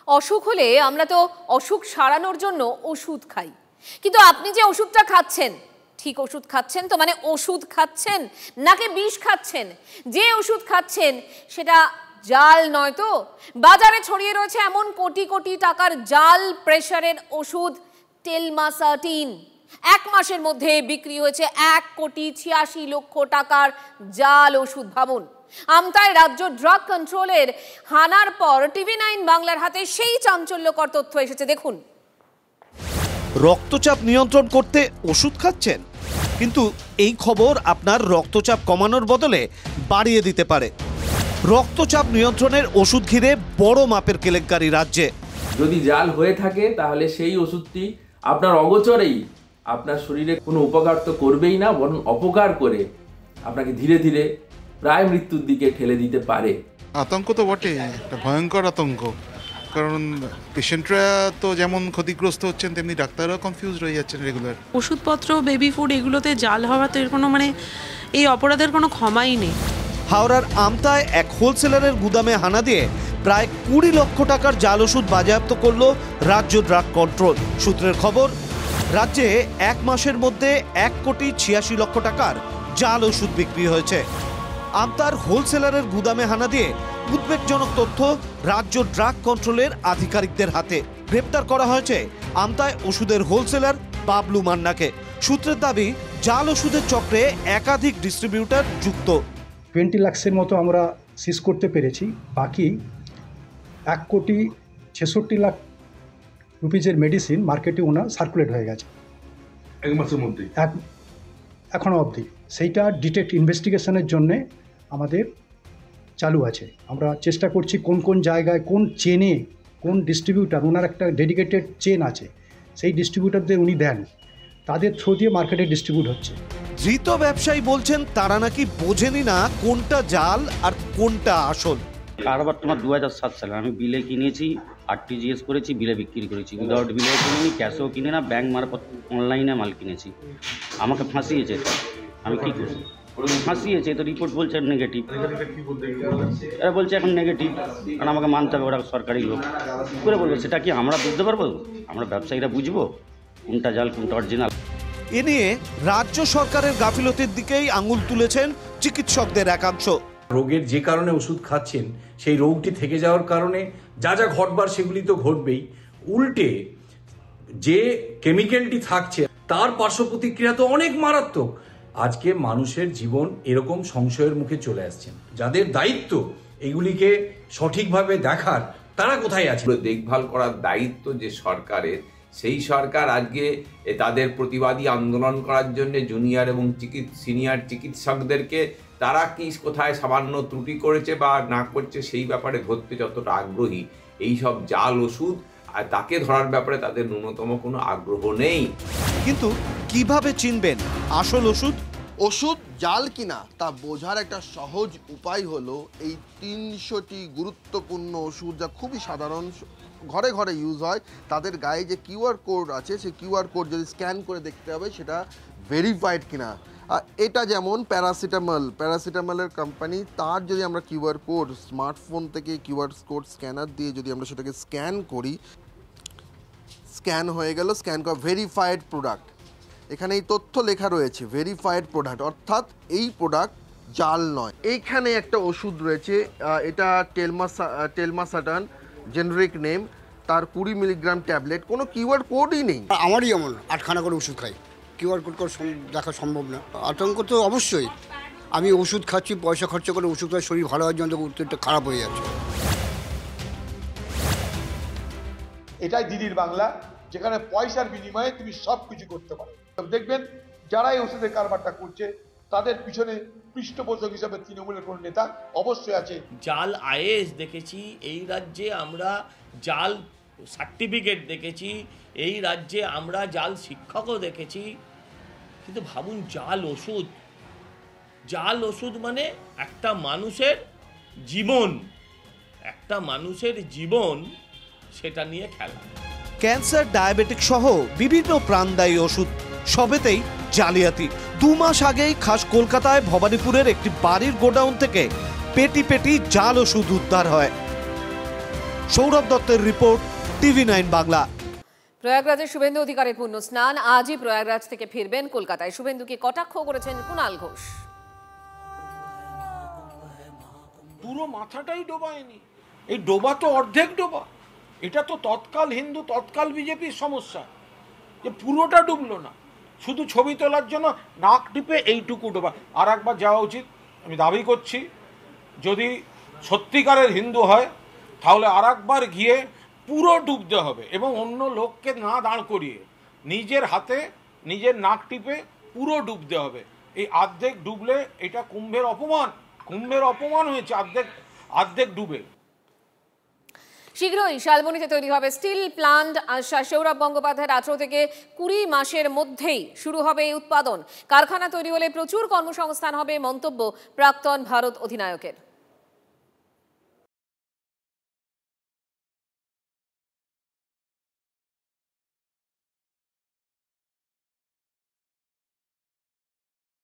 অসুখ হলে আমরা তো অসুখ সারানোর জন্য ওষুধ খাই, কিন্তু আপনি যে ওষুধটা খাচ্ছেন ঠিক ওষুধ খাচ্ছেন তো? মানে ওষুধ খাচ্ছেন নাকি বিষ খাচ্ছেন? যে ওষুধ খাচ্ছেন সেটা জাল নয় তো? বাজারে ছড়িয়ে রয়েছে এমন কোটি কোটি টাকার জাল প্রেসারের ওষুধ টেলমাসাটিন। এক মাসের মধ্যে বিক্রি হয়েছে 1,86,00,000 টাকার জাল ওষুধ। ভাবুন, আমতায় রাজ্য ড্রাগ কন্ট্রোলের হানার পর টিভি9 বাংলার হাতে সেই চাঞ্চল্যকর তথ্য এসেছে। দেখুন, রক্তচাপ নিয়ন্ত্রণ করতে ওষুধ খাচ্ছেন, কিন্তু এই খবর আপনার রক্তচাপ কমানোর বদলে বাড়িয়ে দিতে পারে। রক্তচাপ নিয়ন্ত্রণের ওষুধ ঘিরে বড় মাপের কেলেঙ্কারি রাজ্যে। যদি জাল হয়ে থাকে তাহলে সেই ওষুধটি আপনার অগোচরেই আপনার শরীরে কোনো উপকার তো করবেই না, বরং অপকার করে আপনাকে ধীরে ধীরে প্রায় মৃত্যুর দিকে ঠেলে দিতে পারে। আতঙ্ক তো বটে, একটা ভয়ঙ্কর আতঙ্ক, কারণ পেশেন্টরা তো যেমন ক্ষতিগ্রস্ত হচ্ছেন তেমনি ডাক্তাররাও কনফিউজ রয়ে যাচ্ছেন রেগুলার। ওষুধপত্র, বেবি ফুড এগুলোতে জাল হওয়া তো এর কোনো এই অপরাধের কোনো ক্ষমাই নেই। হাওড়ার আমতায় এক হোলসেলারের গুদামে হানা দিয়ে প্রায় 20 লক্ষ টাকার জাল ওষুধ বাজেয়াপ্ত করল রাজ্য ড্রাগ কন্ট্রোল। সূত্রের খবর, রাজ্যে এক মাসের মধ্যে 1,86,00,000 টাকার জাল ওষুধ বিক্রি হয়েছে। আমতার হোলসেলারের গুদামে হানা দিয়ে উদ্বেগজনক তথ্য রাজ্য ড্রাগ কন্ট্রোলের আধিকারিকদের হাতে। গ্রেপ্তার করা হয়েছে আমতায় ওষুধের হোলসেলার বাবলু মান্নাকে। সূত্রের দাবি, জাল ওষুধের চক্রে একাধিক ডিস্ট্রিবিউটর যুক্ত। 20 লাখের মতো আমরা সিজ করতে পেরেছি। বাকি 1,66,00,000 রুপিজের মেডিসিন মার্কেটে ওনার সার্কুলেট হয়ে গেছে এক মাসের মধ্যে, এখনও অবধি। সেইটা ডিটেক্ট ইনভেস্টিগেশনের জন্যে আমাদের চালু আছে। আমরা চেষ্টা করছি কোন কোন জায়গায়, কোন চেনে, কোন ডিস্ট্রিবিউটার, ওনার একটা ডেডিকেটেড চেন আছে, সেই ডিস্ট্রিবিউটারদের উনি দেন, তাদের থ্রু দিয়ে মার্কেটে ডিস্ট্রিবিউট হচ্ছে। ধৃত ব্যবসায়ী বলছেন তারা নাকি বোঝেনি না কোনটা জাল আর কোনটা আসল। কারবার তোমার 2007 সালে আমি বিলে কিনেছি, RTGS করেছি, বিলে বিক্রি করেছি, উইদাউট বিলে কিনিনি, ক্যাশেও কিনে না, ব্যাংক মারফত অনলাইনে মাল কিনেছি। আমাকে ফাঁসিয়েছে, আমি কী করি? ফাঁসিয়েছে তো, রিপোর্ট বলছে নেগেটিভ। এরা বলছে এখন নেগেটিভ, কারণ আমাকে মানতে হবে, ওরা সরকারি লোক। কী করে বলবো? সেটা কি আমরা বুঝতে পারবো? আমরা ব্যবসায়ীরা বুঝবো কোনটা জাল কোনটা অরিজিনাল? এ নিয়ে রাজ্য সরকারের গাফিলতির দিকেই আঙুল তুলেছেন চিকিৎসকদের একাংশ। রোগের যে কারণে ওষুধ খাচ্ছেন সেই রোগটি থেকে যাওয়ার কারণে যা যা ঘটবার সেগুলি তো ঘটবেই, উল্টে যে কেমিক্যালটি থাকছে তার পার্শ্ব প্রতিক্রিয়া তো অনেক মারাত্মক। আজকে মানুষের জীবন এরকম সংশয়ের মুখে চলে আসছেন। যাদের দায়িত্ব এগুলিকে সঠিকভাবে দেখার, তারা কোথায় আছে? দেখভাল করার দায়িত্ব যে সরকারের, সেই সরকার আজকে তাদের প্রতিবাদী আন্দোলন করার জন্য জুনিয়র এবং সিনিয়র চিকিৎসকদেরকে তারা কি কোথায় সামান্য ত্রুটি করেছে বা না করছে সেই ব্যাপারে ধরতে যতটা আগ্রহী, এই সব জাল ওষুধ আর তাকে ধরার ব্যাপারে তাদের ন্যূনতম কোনো আগ্রহ নেই। কিন্তু কিভাবে চিনবেন আসল ওষুধ? ওষুধ জাল কিনা তা বোঝার একটা সহজ উপায় হলো এই 300টি গুরুত্বপূর্ণ ওষুধ, যা খুবই সাধারণ, ঘরে ঘরে ইউজ হয়, তাদের গায়ে যে QR কোড আছে সেই QR কোড যদি স্ক্যান করে দেখতে হবে সেটা ভেরিফাইড কিনা। এটা যেমন প্যারাসিটামলের কোম্পানি, তার যদি আমরা QR কোড স্মার্টফোন থেকে QR কোড স্ক্যানার দিয়ে যদি আমরা সেটাকে স্ক্যান করি, স্ক্যান হয়ে গেল, স্ক্যান করা ভেরিফাইড প্রোডাক্ট। এখানে এই তথ্য লেখা রয়েছে ভেরিফাইড প্রোডাক্ট, অর্থাৎ এই প্রোডাক্ট জাল নয়। এইখানে একটা ওষুধ রয়েছে, এটা টেলমাসাটান, জেনারিক নেম, তার 20 মিলিগ্রাম ট্যাবলেট, কোনো QR কোডই নেই। আমারই যেমন 8খানা করে ওষুধ খাই, QR কোড দেখা সম্ভব না। আতঙ্ক তো অবশ্যই। আমি ওষুধ খাচ্ছি, পয়সা খরচা করে ওষুধ খাই, শরীর ভালো হওয়ার জন্য উত্তরটা খারাপ হয়ে যাচ্ছে। এটাই দিদির বাংলা, যেখানে পয়সার বিনিময়ে তুমি সব কিছু করতে পারো। দেখবেন যারা এই ওষুধের কারবারটা করছে তাদের পিছনে পৃষ্ঠপোষক হিসাবে তৃণমূলের কোন নেতা অবশ্যই আছে। জাল IAS দেখেছি এই রাজ্যে, আমরা জাল সার্টিফিকেট দেখেছি এই রাজ্যে, আমরা জাল শিক্ষকও দেখেছি। কিন্তু ভাবুন, জাল ওষুধ মানে একটা মানুষের জীবন, সেটা নিয়ে খেলা। ক্যান্সার, ডায়াবেটিক সহ বিভিন্ন প্রাণদায়ী ওষুধ, সবেতেই জালিয়াতি। 2 মাস আগেই খাস কলকাতায় ভবানীপুরের একটি বাড়ির গোডাউন থেকে পেটি পেটি জাল ওষুধ উদ্ধার হয়। সৌরভ দত্তের রিপোর্ট, TV9 বাংলা। প্রয়াগরাজের শুভেন্দু অধিকারের পুণ্য স্নান, আজই প্রয়াগরাজ থেকে ফিরবেন কলকাতায়। শুভেন্দুকে কটাক্ষ করেছেন কুণাল ঘোষ। পুরো মাথাটাই ডোবায়নি, এই ডোবা তো অর্ধেক ডোবা। এটা তো তৎকাল হিন্দু তৎকাল বিজেপির সমস্যা যে পুরোটা ডুবলো না, শুধু ছবি তোলার জন্য নাক টিপে এইটুকু ডোবা। আর একবার যাওয়া উচিত, আমি দাবি করছি যদি সত্যিকারের হিন্দু হয় তাহলে আর একবার গিয়ে পুরো ডুবতে হবে এবং অন্য লোককে না দাঁড় করিয়ে নিজের হাতে নিজের নাক টিপে পুরো ডুবতে হবে। এই অর্ধেক ডুবলে এটা কুম্ভের অপমান, কুম্ভের অপমান হয়েছে অর্ধেক ডুবে। শীঘ্রই শালবনীতে তৈরি হবে স্টিল প্লান্ট। সৌরভ গঙ্গোপাধ্যায়ের 18 থেকে 20 মাসের মধ্যেই শুরু হবে এই উৎপাদন। কারখানা তৈরি হলে প্রচুর কর্মসংস্থান হবে, মন্তব্য প্রাক্তন ভারত অধিনায়কের।